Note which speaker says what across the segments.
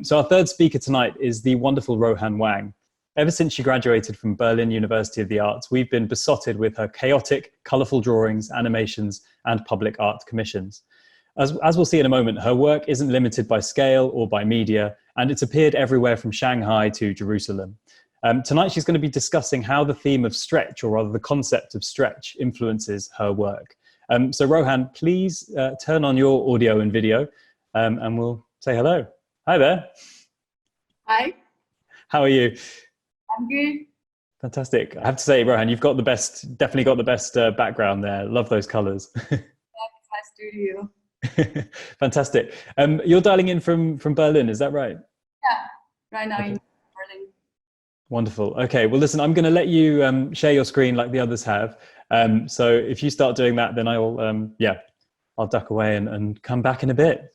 Speaker 1: So our third speaker tonight is the wonderful Ruohan Wang. Ever since she graduated from Berlin University of the Arts, we've been besotted with her chaotic, colourful drawings, animations, and public art commissions. As we'll see in a moment, her work isn't limited by scale or by media, and it's appeared everywhere from Shanghai to Jerusalem. Tonight, she's going to be discussing how the theme of stretch, or rather the concept of stretch, influences her work. So Rohan, please turn on your audio and video, and we'll say hello. Hi there.
Speaker 2: Hi.
Speaker 1: How are you?
Speaker 2: I'm good.
Speaker 1: Fantastic. I have to say, Rohan, you've got the best, definitely got the best background there. Love those colors.
Speaker 2: That's my studio.
Speaker 1: Fantastic. You're dialing in from Berlin, is that right?
Speaker 2: Yeah, right now
Speaker 1: Okay.
Speaker 2: in Berlin.
Speaker 1: Wonderful. Okay, well, listen, I'm going to let you share your screen like the others have. So if you start doing that, then I'll duck away and come back in a bit.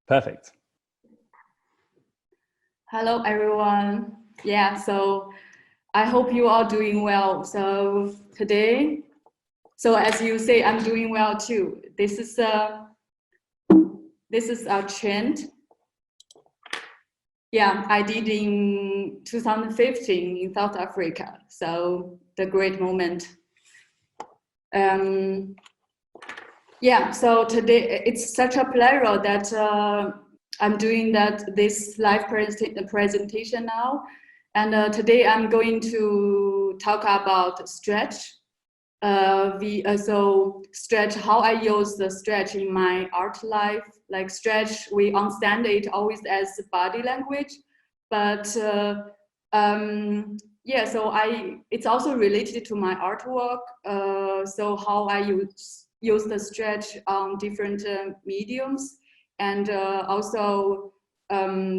Speaker 1: Perfect.
Speaker 2: Hello, everyone. Yeah, so I hope you are doing well. So today, as you say, I'm doing well too. This is a trend. Yeah, I did in 2015 in South Africa. So the great moment. Yeah, so today it's such a pleasure that I'm doing this live presentation now. And today I'm going to talk about stretch. So stretch, how I use the stretch in my art life. Like stretch, we understand it always as body language, but yeah, so it's also related to my artwork. So how I use the stretch on different mediums and also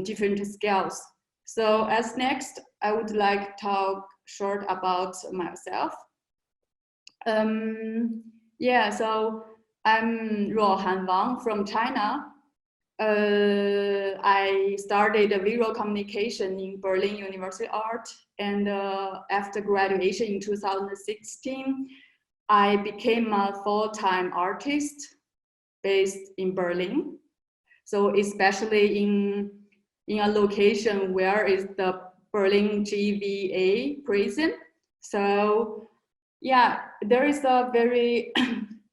Speaker 2: different scales. So as next, I would like to talk short about myself. Yeah, so I'm Ruohan Wang from China. I studied visual communication in Berlin University Art, and after graduation in 2016, I became a full-time artist based in Berlin. So especially in a location where is the Berlin GVA prison. So yeah, there is a very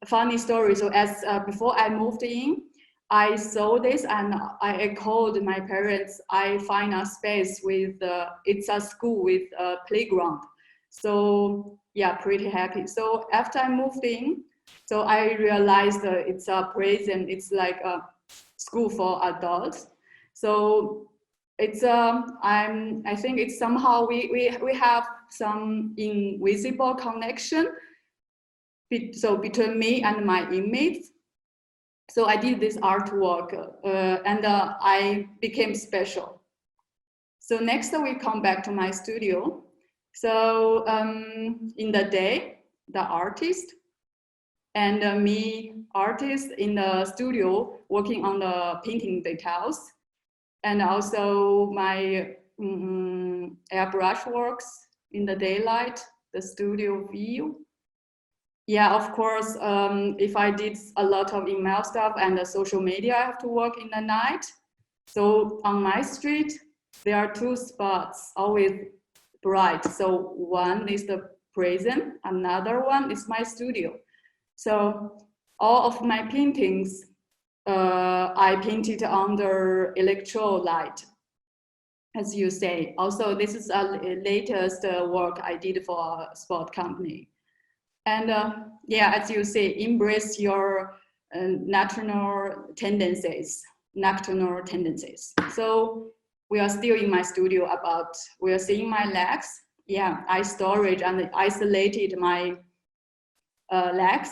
Speaker 2: funny story. So as before I moved in, I saw this and I called my parents. I find a space with, it's a school with a playground. So yeah, pretty happy. So after I moved in, so I realized it's a prison. It's like a school for adults. So it's I think it's somehow we have some invisible connection between me and my inmates. So I did this artwork and I became special. So next we come back to my studio. So in the day, the artist and me, artist in the studio working on the painting details, and also my airbrush works in the daylight, the studio view. Yeah, of course, if I did a lot of email stuff and the social media, I have to work in the night. So on my street, there are two spots, always bright. So one is the prison, another one is my studio. So all of my paintings, I painted under electro light, as you say. Also, this is a latest work I did for a sport company. And yeah, as you say, embrace your nocturnal tendencies. So we are still in my studio we are seeing my legs. Yeah, I storage and isolated my legs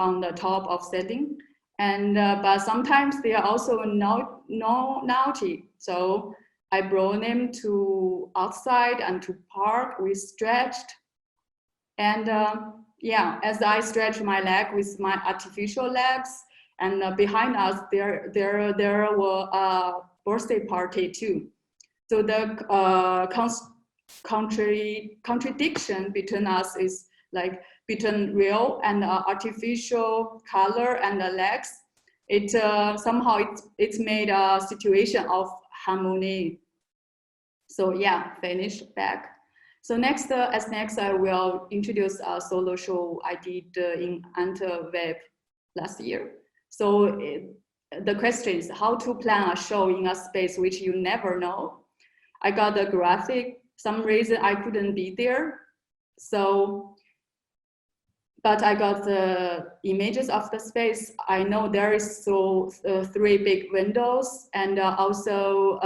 Speaker 2: on the top of setting. And but sometimes they are also naughty. So I brought them to outside and to park. We stretched. And yeah, as I stretch my leg with my artificial legs, and behind us there were a birthday party too. So the contradiction between us is like between real and artificial color and the legs. It somehow it's made a situation of harmony. So yeah, finish back. So next, as next, I will introduce a solo show I did in Antwerp last year. So the question is how to plan a show in a space which you never know. I got the graphic, some reason I couldn't be there. So, but I got the images of the space. I know there is 3 big windows and also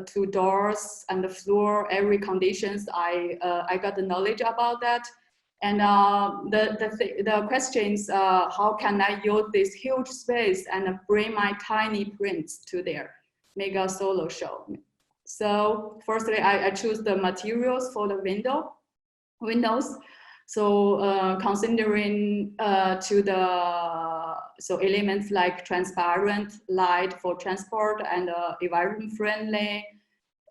Speaker 2: 2 doors and the floor, every conditions. I got the knowledge about that. And the question is, how can I use this huge space and bring my tiny prints to there, make a solo show. So firstly, I choose the materials for the windows. So considering to the elements like transparent light for transport and environment friendly,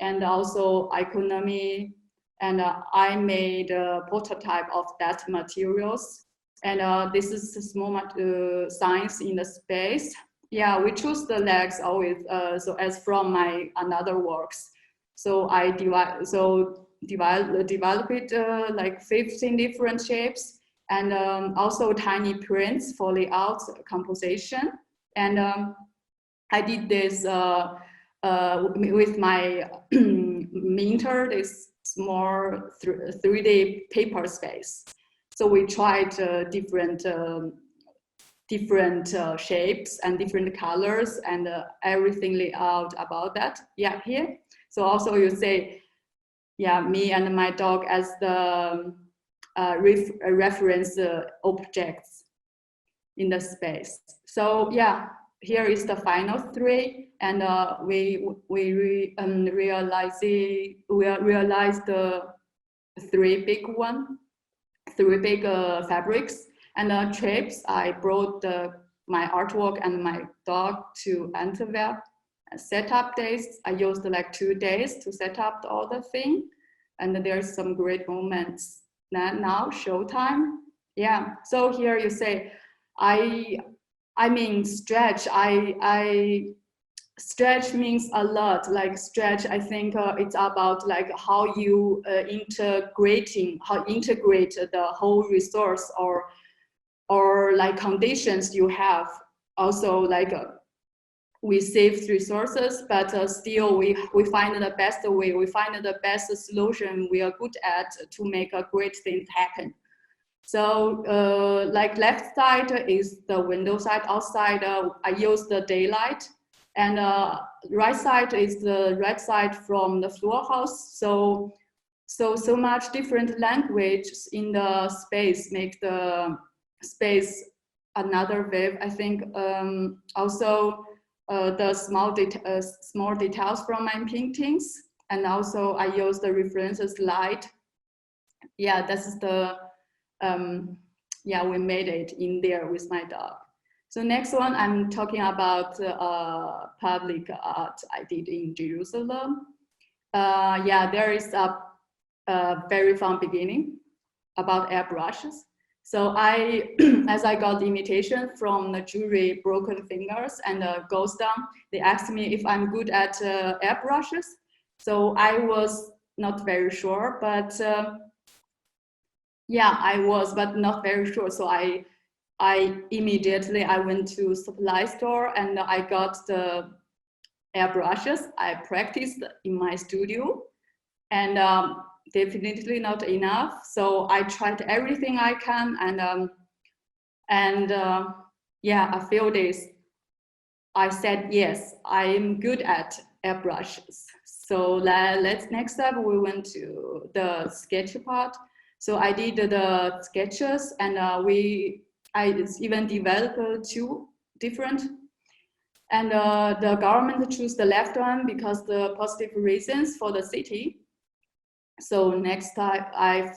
Speaker 2: and also economy. And I made a prototype of that materials. And this is a small science in the space. Yeah, we choose the legs always. So as from my another works. So I develop it like 15 different shapes, and also tiny prints for layout composition. And I did this with my minter, this small 3D paper space. So we tried different shapes and different colors and everything layout about that. Yeah, here. So also you say, yeah, me and my dog as the reference objects in the space. So yeah, here is the final 3, and we realize the 3 big fabrics and trips. I brought my artwork and my dog to Antwerp. Setup days, I used like 2 days to set up all the thing, and there's some great moments. Now showtime. Yeah, so here you say, I mean stretch. I stretch means a lot. Like stretch, I think it's about like how you integrate the whole resource or like conditions you have. Also like we save resources, but still we find the best way, we find the best solution we are good at to make a great thing happen. So like left side is the window side, outside I use the daylight, and right side is the red side from the floor house. So much different language in the space make the space another wave. I think also the small details from my paintings, and also I use the references light. Yeah, that's the yeah, we made it in there with my dog. So next one, I'm talking about public art I did in Jerusalem. Yeah, there is a very fun beginning about airbrushes. So as I got the invitation from the jury, Broken Fingers and Goes Down, they asked me if I'm good at airbrushes. So I was not very sure, but yeah, I was, but not very sure. So I immediately went to supply store and I got the airbrushes. I practiced in my studio, and definitely not enough. So I tried everything I can, and yeah, a few days I said yes, I am good at airbrushes. So next up we went to the sketch part. So I did the sketches, and I even developed 2 different. And the government chose the left one because the positive reasons for the city. So next time I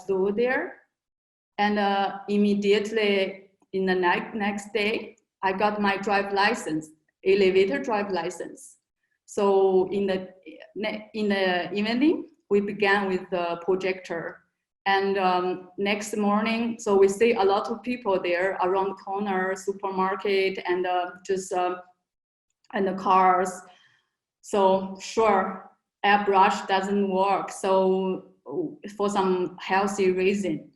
Speaker 2: flew there, and immediately in the next day, I got my drive license, elevator drive license. So in the evening, we began with the projector And next morning, so we see a lot of people there around the corner, supermarket, and and the cars. So sure, airbrush doesn't work. So for some healthy reason,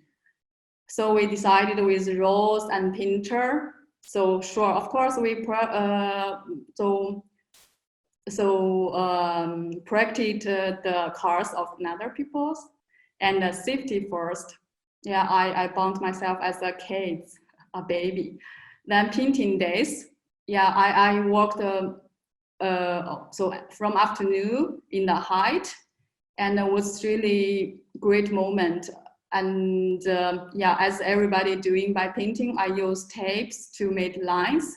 Speaker 2: so we decided with rolls and painter. So sure, of course, we practiced the cars of another people's, and safety first. Yeah, I bound myself as a kid, a baby. Then painting days. Yeah, I worked so from afternoon in the height, and it was really great moment. And yeah, as everybody doing by painting, I use tapes to make lines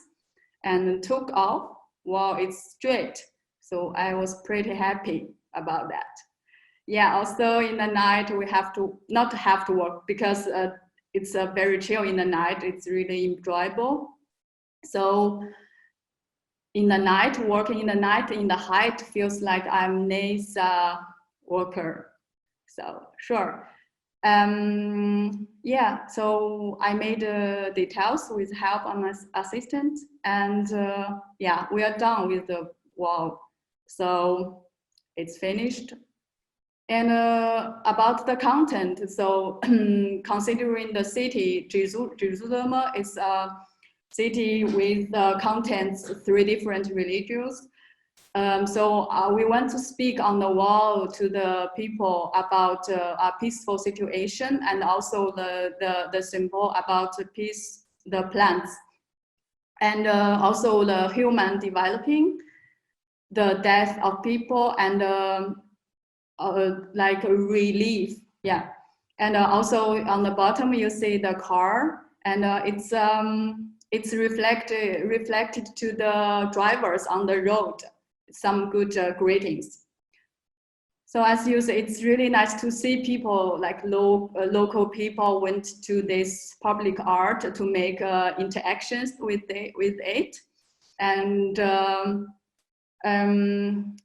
Speaker 2: and took off while it's straight. So I was pretty happy about that. Yeah, also in the night, we have to, not have to work because it's very chill in the night. It's really enjoyable. So in the night, working in the night in the height feels like I'm NASA worker. So sure. Yeah, so I made details with help of my assistant, and yeah, we are done with the wall. So it's finished. And about the content, so considering the city, Jerusalem is a city with contents 3 different religions. So we want to speak on the wall to the people about a peaceful situation, and also the symbol about the peace, the plants, and also the human developing, the death of people, and like relief. Yeah, and also on the bottom you see the car, and it's reflected to the drivers on the road. Some good greetings. So as you say, it's really nice to see people like local people went to this public art to make interactions with it. And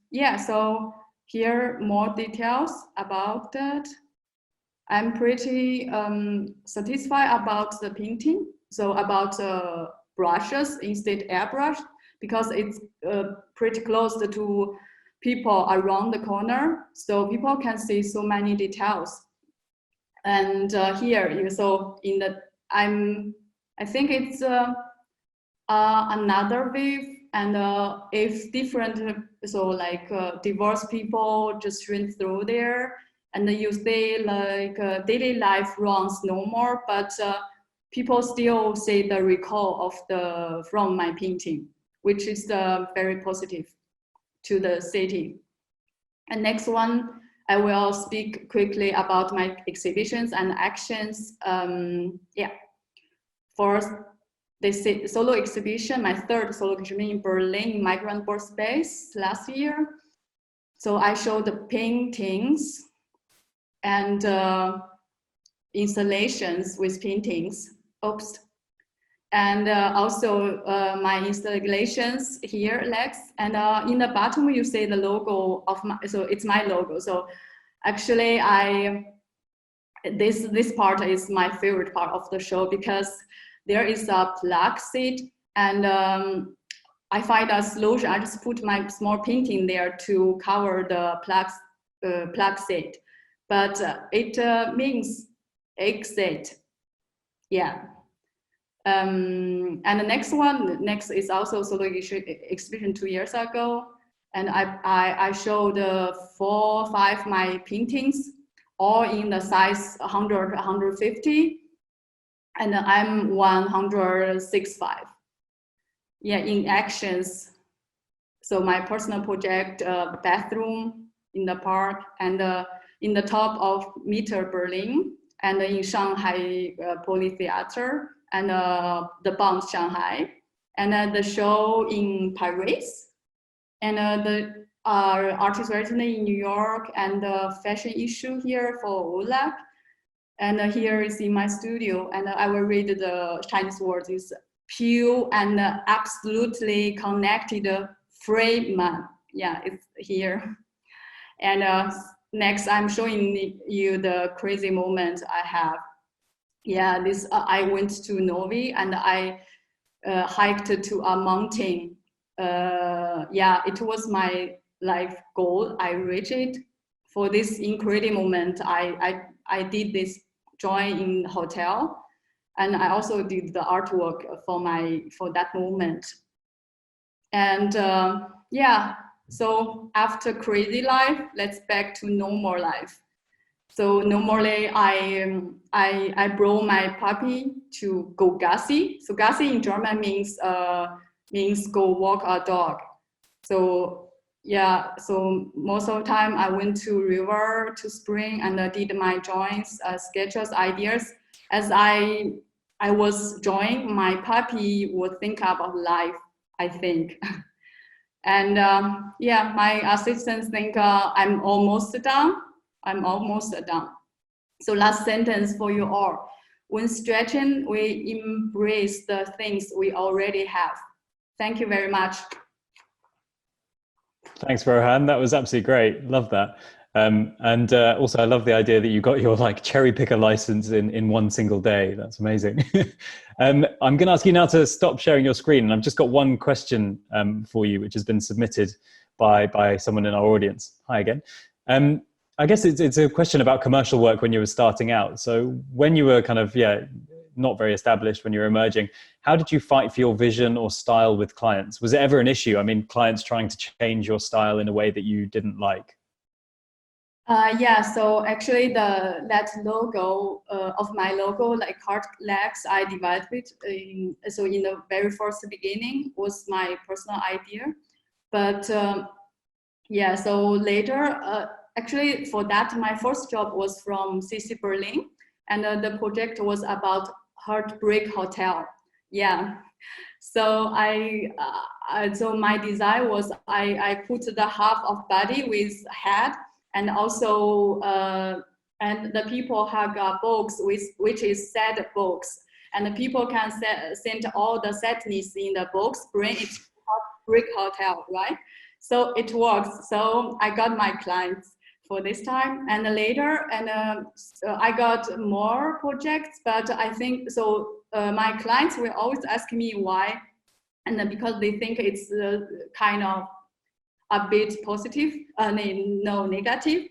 Speaker 2: yeah, so here more details about that. I'm pretty satisfied about the painting. So about brushes instead airbrush, because it's pretty close to people around the corner, so people can see so many details. And here you saw in the I think it's another wave, and if different, so like diverse people just went through there, and you say like daily life runs no more, but people still say the recall of from my painting, which is very positive to the city. And next one, I will speak quickly about my exhibitions and actions. Yeah, first, the solo exhibition, my third solo exhibition in Berlin, Migrant Bird Space last year. So I showed the paintings and installations with paintings. Oops. And also my installations here, Lex. And in the bottom, you see the logo of my, so it's my logo. So actually this part is my favorite part of the show, because there is a plaque seat, and I find a solution. I just put my small painting there to cover the plaque seat, but it means exit. Yeah. And the next is also solo exhibition 2 years ago, and I showed 4 or 5 my paintings, all in the size 100, 150, and I'm 165. Yeah, in actions. So my personal project, bathroom in the park, and in the top of Meter Berlin, and in Shanghai Polytheater, and the Bund Shanghai, and the show in Paris, and the artist residency in New York, and the fashion issue here for Olac. And here is in my studio, and I will read the Chinese words. Is pure and absolutely connected frame. Yeah, it's here. And next, I'm showing you the crazy moment I have. Yeah, this I went to Norway and I hiked to a mountain. Yeah, it was my life goal. I reached it. For this incredible moment, I did this join in hotel, and I also did the artwork for that moment. And yeah, so after crazy life, let's back to normal life. So normally I brought my puppy to go Gassi. So Gassi in German means go walk a dog. So yeah, so most of the time I went to river, to spring, and did my drawings, sketches, ideas. As I was drawing, my puppy would think about life, I think. And yeah, my assistants think I'm almost done. I'm almost done. So last sentence for you all. When stretching, we embrace the things we already have. Thank you very much.
Speaker 1: Thanks, Rohan. That was absolutely great. Love that. And also, I love the idea that you got your like cherry picker license in one single day. That's amazing. I'm going to ask you now to stop sharing your screen. And I've just got one question for you, which has been submitted by someone in our audience. Hi again. I guess it's a question about commercial work when you were starting out. So when you were kind of, not very established, when you were emerging, how did you fight for your vision or style with clients? Was it ever an issue? I mean, clients trying to change your style in a way that you didn't like?
Speaker 2: Yeah, so actually that logo of my logo, like heart legs, I developed it in the very first beginning was my personal idea. But yeah, so later, actually for that, my first job was from CC Berlin, and the project was about Heartbreak Hotel. Yeah, so so my design was I put the half of body with head, and also and the people have a box which is sad box, and the people can send all the sadness in the box, bring it to Heartbreak Hotel, right? So it works. So I got my clients for this time, and later, and so I got more projects. But I think so. My clients will always ask me why, and because they think it's kind of a bit positive, no negative.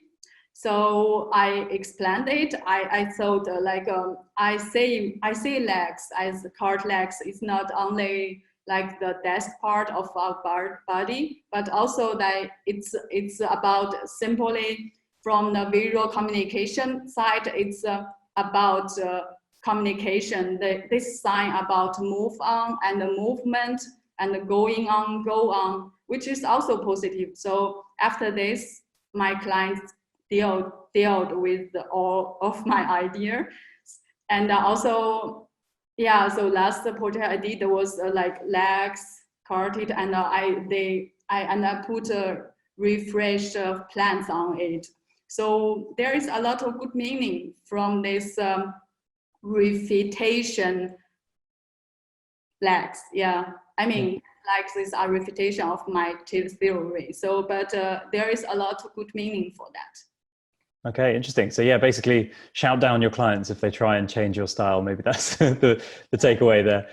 Speaker 2: So I explained it. I thought like I say legs as card legs is not only like the desk part of our body, but also that it's about simply from the visual communication side. It's about communication. This sign about move on and the movement and the going on, go on, which is also positive. So after this, my clients dealt with all of my idea, and also. Yeah, so last project I did was like legs, carted, and I put refreshed plants on it. So there is a lot of good meaning from this refutation legs. Yeah, I mean, legs is a refutation of my theory. So, but there is a lot of good meaning for that.
Speaker 1: Okay, interesting. So yeah, basically shout down your clients if they try and change your style. Maybe that's the takeaway there.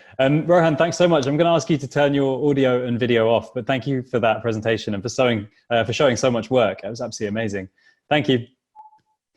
Speaker 1: Rohan, thanks so much. I'm going to ask you to turn your audio and video off, but thank you for that presentation and for showing so much work. It was absolutely amazing. Thank you.